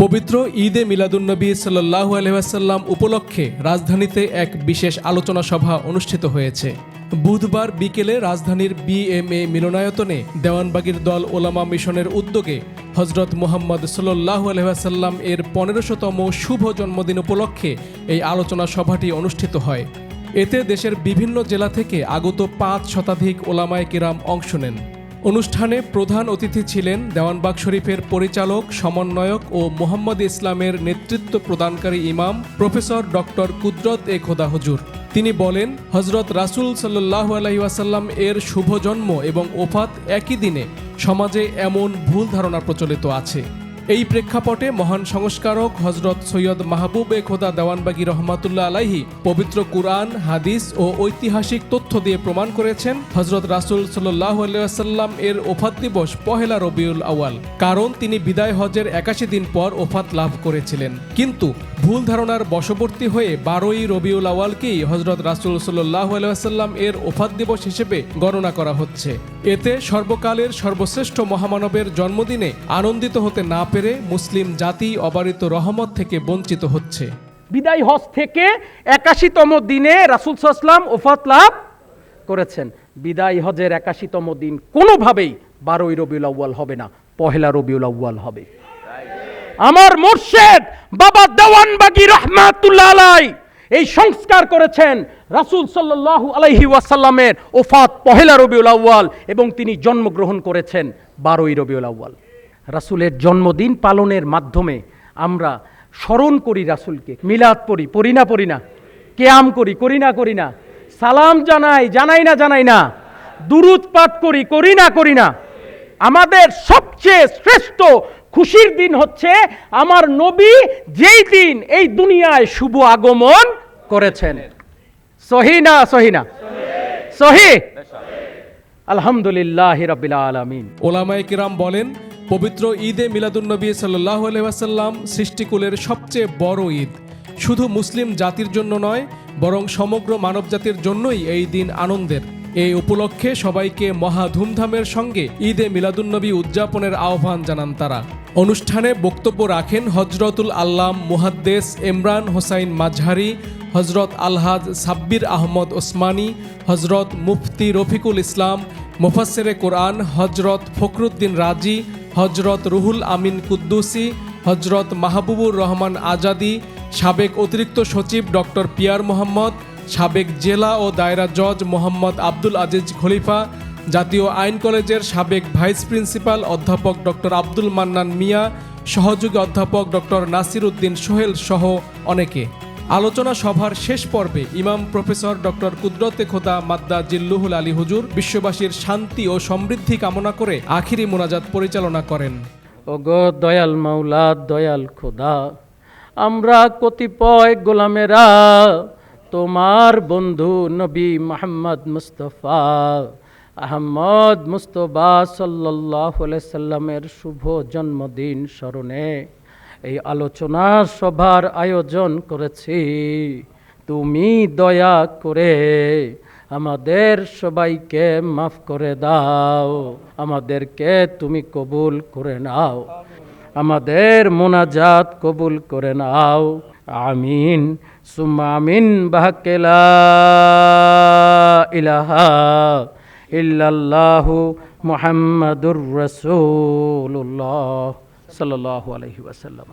পবিত্র ঈদে মিলাদুন্নবী সাল্লাল্লাহু আলাইহি ওয়াসাল্লাম উপলক্ষে রাজধানীতে এক বিশেষ আলোচনা সভা অনুষ্ঠিত হয়েছে। বুধবার বিকেলে রাজধানীর বিএমএ মিলনায়তনে দেওয়ানবাগীর দল ওলামা মিশনের উদ্যোগে হযরত মুহাম্মদ সাল্লাল্লাহু আলাইহি ওয়াসাল্লাম এর 1500তম শুভ জন্মদিন উপলক্ষে এই আলোচনা সভাটি অনুষ্ঠিত হয়। এতে দেশের বিভিন্ন জেলা থেকে আগত 5 শতাধিক ওলামায়ে কিরাম অংশ নেন। অনুষ্ঠানে প্রধান অতিথি ছিলেন দেওয়ানবাগ শরীফের পরিচালক, সমন্বয়ক ও মুহাম্মদ ইসলামের নেতৃত্ব প্রদানকারী ইমাম প্রফেসর ডক্টর কুদরত এ খোদা হুজুর। তিনি বলেন, হযরত রাসূল সাল্লাল্লাহু আলাইহি ওয়াসাল্লাম এর শুভ জন্ম এবং ওফাত একই দিনে সমাজে এমন ভুল ধারণা প্রচলিত আছে। এই প্রেক্ষাপটে মহান সংস্কারক হযরত সৈয়দ মাহবুব এ খোদা দেওয়ানবাগী রহমাতুল্লাহ আলাইহি পবিত্র কুরআন, হাদিস ও ঐতিহাসিক তথ্য দিয়ে প্রমাণ করেছেন হযরত রাসূল সাল্লাল্লাহু আলাইহি ওয়াসাল্লাম এর ওফাত দিবস পহেলা রবিউল আউয়াল, কারণ তিনি বিদায় হজের 81 দিন পর ওফাত লাভ করেছিলেন। কিন্তু ভুল ধারণার বশবর্তী হয়ে 12ই রবিউল আউয়ালকেই হযরত রাসূল সাল্লাল্লাহু আলাইহি ওয়াসাল্লাম এর ওফাত দিবস হিসেবে গণনা করা হচ্ছে। এতে সর্বকালের সর্বশ্রেষ্ঠ মহামানবের জন্মদিনে আনন্দিত হতে না পেরে মুসলিম জাতি অবারিত রহমত থেকে বঞ্চিত হচ্ছে। বিদায় হজ থেকে 81তম দিনে রাসূল সাল্লাল্লাহু আলাইহি ওয়াসাল্লাম ওফাত লাভ করেছেন। বিদায় হজের 81তম দিন কোনোভাবেই 12ই রবিউল আউয়াল হবে না, পহেলা রবিউল আউয়াল হবে। আমার মুর্শিদ বাবা দেওয়ানবাগী রহমাতুল্লাহ আলাইহি এই সংস্কার করেছেন রাসূল সাল্লাল্লাহু আলাইহি ওয়াসাল্লামের ওফাত পহেলা রবিউল আউয়াল এবং তিনি জন্মগ্রহণ করেছেন 12ই রবিউল আউয়াল। রাসূলের জন্মদিন পালনের মাধ্যমে আমরা স্মরণ করি রাসূলকে, মিলাদ পড়ি না, কিয়াম করি না, সালাম জানাই না, দুরূদ পাঠ করি না। আমাদের সবচেয়ে শ্রেষ্ঠ খুশির দিন হচ্ছে আমার নবী যেই দিন এই দুনিয়ায় শুভ আগমন করেছেন। সহিনা সহি আলহামদুলিল্লাহি রাব্বিল আলামিন। ওলামায়ে কিরাম বলেন, পবিত্র ঈদে মিলাদুন্নবী সাল্লাল্লাহু আলাইহি ওয়াসাল্লাম সৃষ্টিকুলের সবচেয়ে বড় ঈদ। শুধু মুসলিম জাতির জন্য নয়, বরং সমগ্র মানবজাতির জন্যই এই দিন আনন্দের। এই উপলক্ষে সবাইকে মহা ধুমধামের সঙ্গে ঈদে মিলাদুন্নবী উদযাপনের আহ্বান জানান তারা। অনুষ্ঠানে বক্তব্য রাখেন হযরতুল আল্লাম মুহাদ্দিস ইমরান হোসাইন মাজহারি, হযরত আলহাজ সাব্বির আহমদ ওসমানী, হযরত মুফতি রফিকুল ইসলাম, মুফাসসিরে কোরআন হযরত ফখরুদ্দিন রাজি, হযরত রুহুল আমিন কুদ্দুসি, হযরত মাহবুবুর রহমান আজাদি, সাবেক অতিরিক্ত সচিব ডক্টর পিয়ার মোহাম্মদ, সাবেক জেলা ও দায়রা জজ মোহাম্মদ আব্দুল আজিজ খলিফা, জাতীয় আইন কলেজের সাবেক ভাইস প্রিন্সিপাল অধ্যাপক ডক্টর আব্দুল মান্নান মিয়া, সহযোগী অধ্যাপক ডক্টর নাসির উদ্দিন সোহেল সহ অনেকে। আলোচনা সভার শেষ পর্বে ইমাম প্রফেসর ডক্টর কুদরত খোদা মাদ্দা জিল্লুহুল আলী হুজুর বিশ্ববাসীর শান্তি ও সমৃদ্ধি কামনা করে আখিরি মোনাজাত পরিচালনা করেন। ওগো দয়াল মাওলা, দয়াল খোদা, আমরা কতিপয় গোলামেরা তোমার বন্ধু নবী মুহাম্মদ মুস্তাফা আহমদ মুস্তফা সাল্লাল্লাহু আলাইহি সাল্লামের শুভ জন্মদিন স্মরণে এই আলোচনা সভার আয়োজন করেছি। তুমি দয়া করে আমাদের সবাইকে মাফ করে দাও, আমাদেরকে তুমি কবুল করে নাও, আমাদের মোনাজাত কবুল করে নাও। আমিন সুম্মা আমিন। বাহাক্কে লা ইলাহা ইল্লাল্লাহু মুহাম্মাদুর রাসূলুল্লাহ সাল্লাল্লাহু আলাইহি ওয়াসাল্লাম।